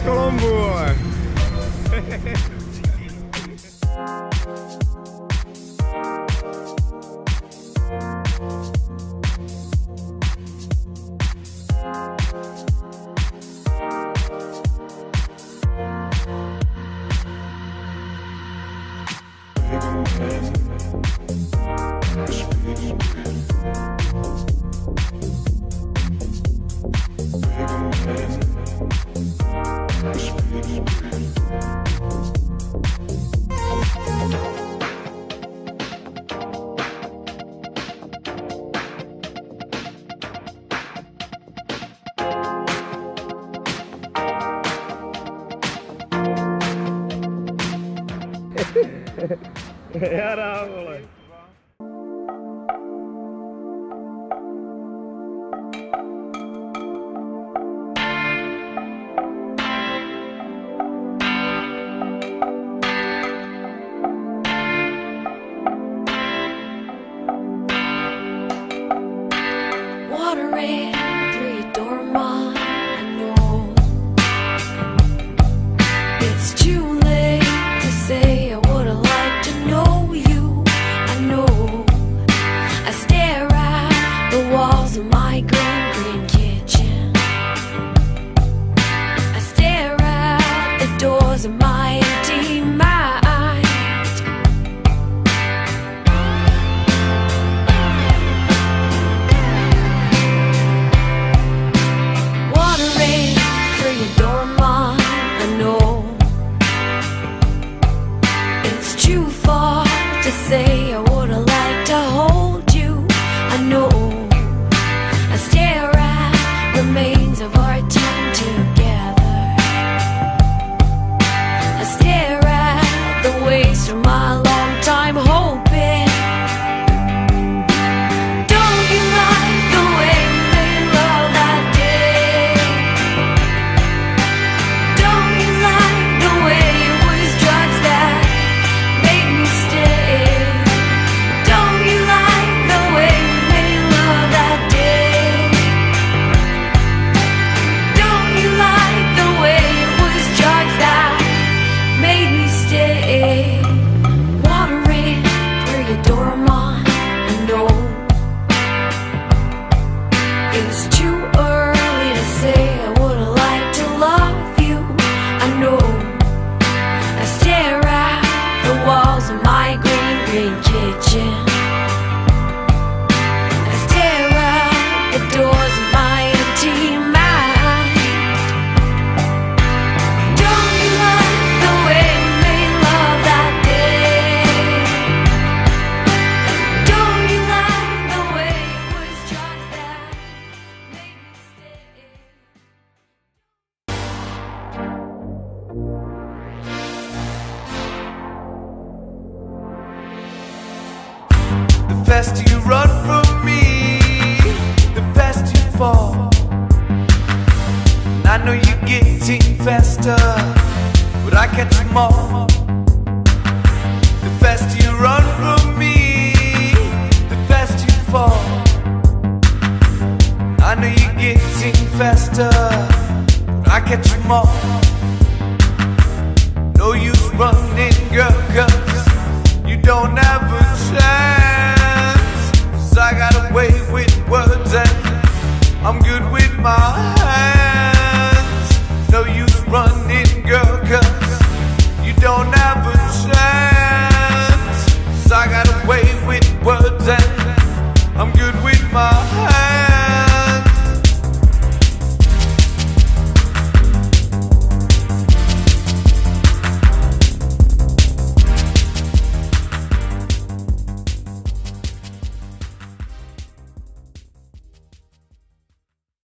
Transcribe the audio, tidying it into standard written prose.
z Colombo. Jara, vole. Water ran through your door, Mom. I know it's too late to say I would've liked to know you. I know I stare at the walls of my green kitchen. I stare at the doors of my empty mind. Water ran through your door, Mom. I know it's too far to say I would've liked to hold you. I know I stare at remains of our time together. I stare at the waste of my long time hoping. Don't you like the way we made love that day? Don't you like the way it was drugs that made me stay? Don't you like the way we made love that day? Don't you like the way it was drugs that made me stay? Water ran through your door, Mom. I know it's too early to say I would've liked to love you. I know I stare at the walls of my green kitchen. I stare at the doors of my empty mind. Don't you like the way we made love that day? Don't you like the way it was drugs that made me stay? The faster you run from me, the faster you fall. And I know you're getting faster, but I catch them all. The faster you run from me, the faster you fall. I know you're getting faster, but I catch them all. No use running, girl, 'cause you don't have a chance. 'Cause I got away with words and I'm good with my